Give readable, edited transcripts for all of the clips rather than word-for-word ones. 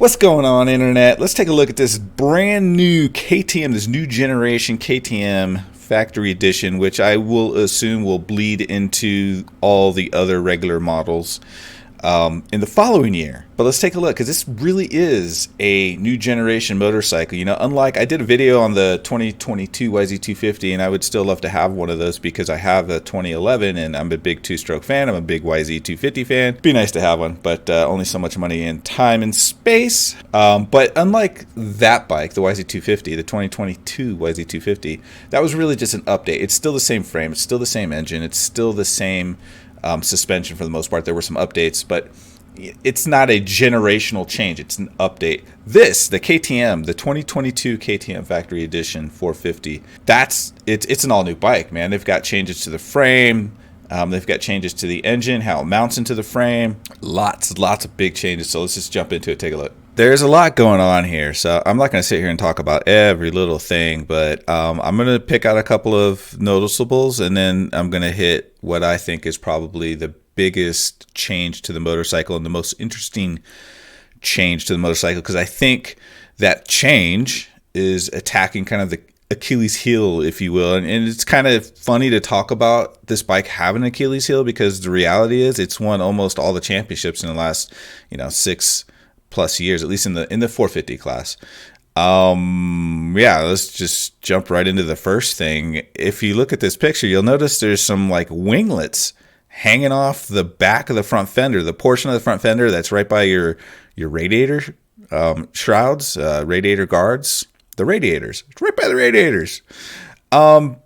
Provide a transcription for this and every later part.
What's going on, internet? Let's take a look at this brand new KTM, this new generation KTM factory edition, which I will assume will bleed into all the other regular models in the following year. But let's take a look, because this really is a new generation motorcycle. You know, unlike, I did a video on the 2022 YZ250, and I would still love to have one of those because I have a 2011 and I'm a big two-stroke fan. I'm a big YZ250 fan. It'd be nice to have one, but only so much money and time and space. But unlike that bike, the YZ250, the 2022 YZ250, that was really just an update. It's still the same frame, it's still the same engine, it's still the same suspension for the most part. There were some updates, but it's not a generational change. It's an update. This, the KTM, the 2022 KTM Factory Edition 450, it's an all-new bike, man. They've got changes to the frame. They've got changes to the engine, how it mounts into the frame. Lots of big changes. So let's just jump into it, take a look. There's a lot going on here, so I'm not going to sit here and talk about every little thing, but I'm going to pick out a couple of noticeables, and then I'm going to hit what I think is probably the biggest change to the motorcycle and the most interesting change to the motorcycle, because I think that change is attacking kind of the Achilles heel, if you will. And it's kind of funny to talk about this bike having an Achilles heel, because the reality is it's won almost all the championships in the last 6+ years, at least in the 450 class. Yeah, let's just jump right into the first thing. If you look at this picture, you'll notice there's some like winglets hanging off the back of the front fender, the portion of the front fender that's right by your radiator shrouds, radiator guards, the radiators. It's right by the radiators. I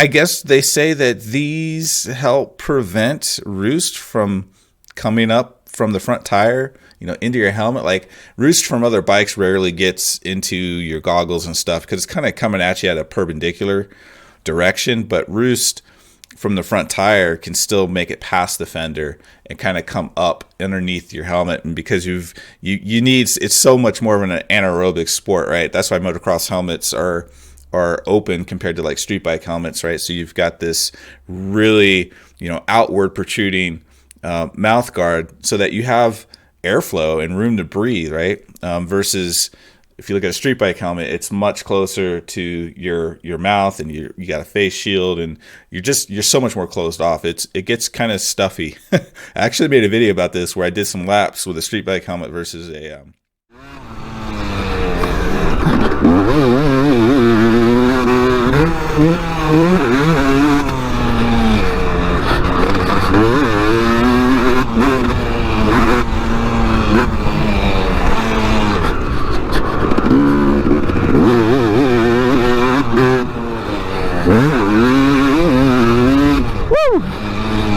guess they say that these help prevent roost from coming up from the front tire, into your helmet. Like, roost from other bikes rarely gets into your goggles and stuff because it's kind of coming at you at a perpendicular direction, but roost from the front tire can still make it past the fender and kind of come up underneath your helmet. And because you need, it's so much more of an anaerobic sport, right? That's why motocross helmets are open compared to like street bike helmets, right? So you've got this really, outward protruding mouth guard so that you have airflow and room to breathe, right? Versus if you look at a street bike helmet, it's much closer to your mouth, and you got a face shield, and you're so much more closed off. It gets kind of stuffy. I actually made a video about this where I did some laps with a street bike helmet versus a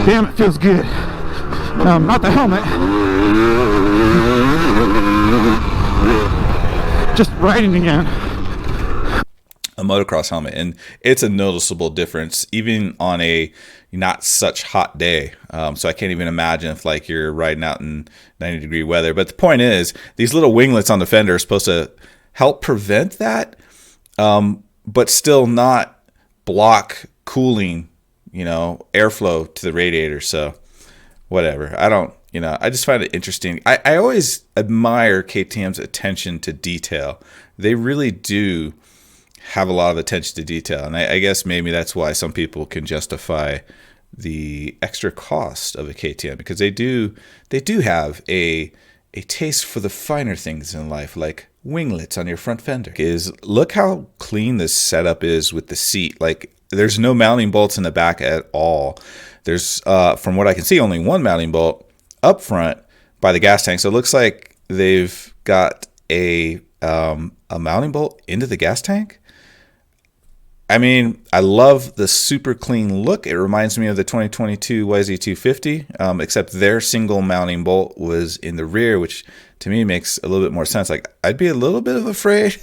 Damn, it feels good. Not the helmet. Just riding again. A motocross helmet, and it's a noticeable difference even on a not such hot day. So I can't even imagine if like you're riding out in 90-degree weather. But the point is, these little winglets on the fender are supposed to help prevent that, but still not block cooling, airflow to the radiator. So whatever. I just find it interesting. I always admire KTM's attention to detail. They really do have a lot of attention to detail. And I guess maybe that's why some people can justify the extra cost of a KTM, because they do have a taste for the finer things in life, like winglets on your front fender. Look how clean this setup is with the seat. Like, there's no mounting bolts in the back at all. There's, from what I can see, only one mounting bolt up front by the gas tank. So it looks like they've got a mounting bolt into the gas tank. I mean, I love the super clean look. It reminds me of the 2022 YZ250, except their single mounting bolt was in the rear, which to me makes a little bit more sense. Like, I'd be a little bit afraid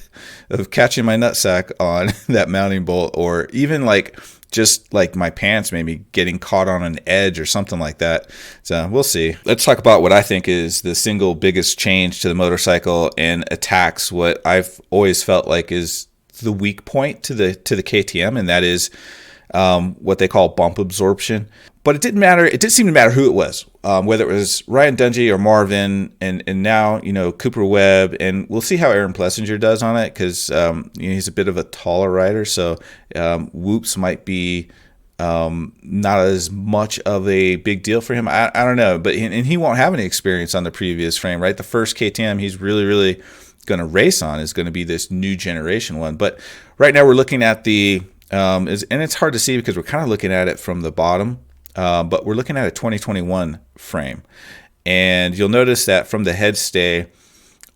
of catching my nutsack on that mounting bolt, or even like just like my pants maybe getting caught on an edge or something like that. So we'll see. Let's talk about what I think is the single biggest change to the motorcycle and attacks what I've always felt like is the weak point to the KTM, and that is what they call bump absorption. But it didn't matter. It didn't seem to matter who it was, whether it was Ryan Dungey or Marvin, and now Cooper Webb, and we'll see how Aaron Plessinger does on it because he's a bit of a taller rider, so whoops might be not as much of a big deal for him. I don't know, but and he won't have any experience on the previous frame, right? The first KTM he's really going to race on is going to be this new generation one. But right now we're looking at the and it's hard to see because we're kind of looking at it from the bottom. But we're looking at a 2021 frame, and you'll notice that from the head stay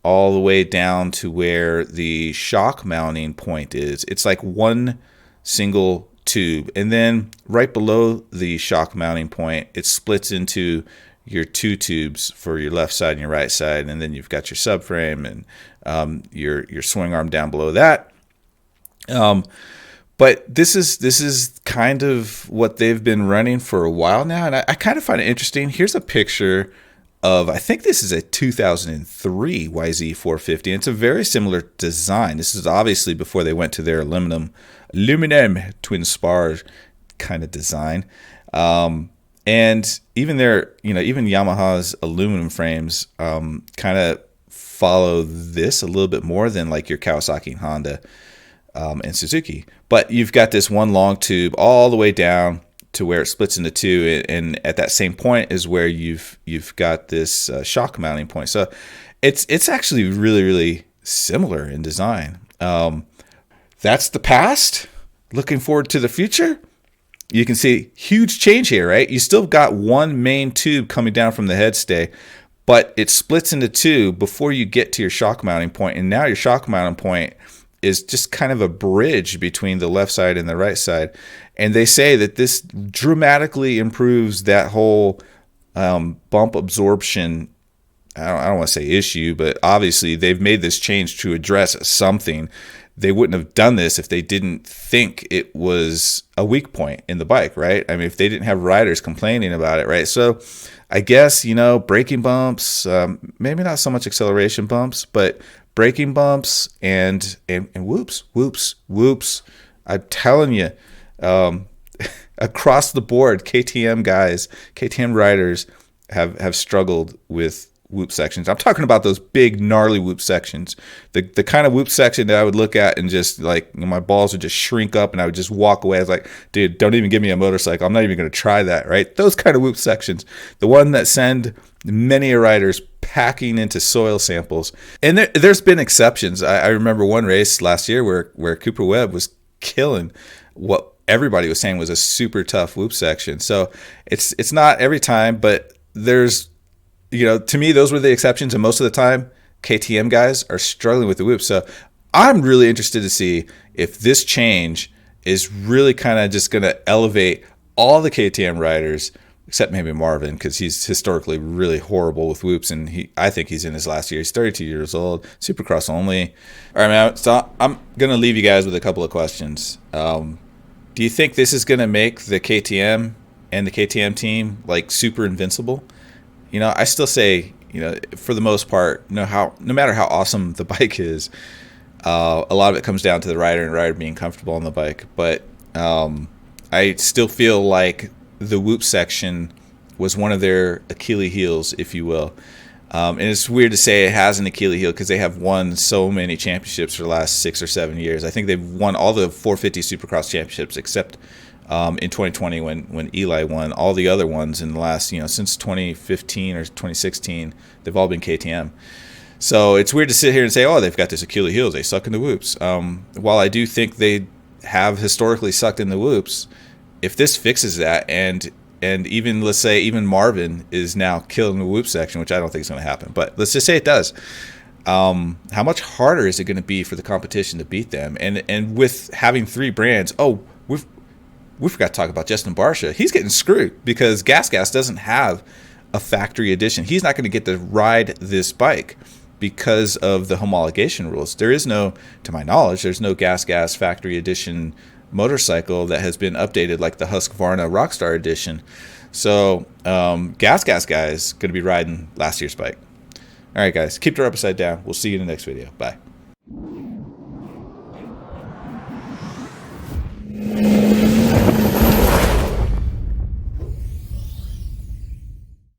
all the way down to where the shock mounting point is, it's like one single tube, and then right below the shock mounting point, it splits into your two tubes for your left side and your right side, and then you've got your subframe and your swing arm down below that. But this is kind of what they've been running for a while now, and I kind of find it interesting. Here's a picture of, I think this is a 2003 YZ450, and it's a very similar design. This is obviously before they went to their aluminum twin spar kind of design. And even even Yamaha's aluminum frames kind of follow this a little bit more than like your Kawasaki and Honda and Suzuki. But you've got this one long tube all the way down to where it splits into two, and at that same point is where you've got this shock mounting point. So it's actually really similar in design. That's the past. Looking forward to the future. You can see huge change here, right? You still got one main tube coming down from the head stay, but it splits into two before you get to your shock mounting point, and now your shock mounting point is just kind of a bridge between the left side and the right side. And they say that this dramatically improves that whole bump absorption. I don't want to say issue, but obviously they've made this change to address something. They wouldn't have done this if they didn't think it was a weak point in the bike, right? I mean, if they didn't have riders complaining about it, right? So I guess, braking bumps, maybe not so much acceleration bumps, but braking bumps and whoops. I'm telling you, across the board, KTM riders have struggled with whoop sections. I'm talking about those big gnarly whoop sections, the kind of whoop section that I would look at and just like my balls would just shrink up and I would just walk away. I was like, dude, don't even give me a motorcycle. I'm not even going to try that, right? Those kind of whoop sections, the one that send many riders packing into soil samples. And there's been exceptions. I remember one race last year where Cooper Webb was killing what everybody was saying was a super tough whoop section. So it's not every time, but there's, to me, those were the exceptions. And most of the time, KTM guys are struggling with the whoop. So I'm really interested to see if this change is really kind of just going to elevate all the KTM riders, except maybe Marvin, because he's historically really horrible with whoops, and I think he's in his last year. He's 32 years old, supercross only. All right, man, so I'm going to leave you guys with a couple of questions. Do you think this is going to make the KTM and the KTM team like super invincible? I still say, for the most part, no matter how awesome the bike is, a lot of it comes down to the rider and rider being comfortable on the bike. But I still feel like the whoop section was one of their Achilles heels, if you will. And it's weird to say it has an Achilles heel because they have won so many championships for the last 6 or 7 years. I think they've won all the 450 Supercross championships except in 2020 when Eli won. All the other ones in the last, since 2015 or 2016, they've all been KTM. So it's weird to sit here and say, oh, they've got this Achilles heels. They suck in the whoops. While I do think they have historically sucked in the whoops, if this fixes that and even, let's say, even Marvin is now killing the whoop section, which I don't think is going to happen, but let's just say it does. How much harder is it going to be for the competition to beat them? And with having three brands, we forgot to talk about Justin Barcia. He's getting screwed because Gas doesn't have a factory edition. He's not going to get to ride this bike because of the homologation rules. There is no, to my knowledge, there's no Gas factory edition motorcycle that has been updated like the Husqvarna Rockstar edition. So Gas guys going to be riding last year's bike. All right, guys, keep the upside down. We'll see you in the next video. Bye.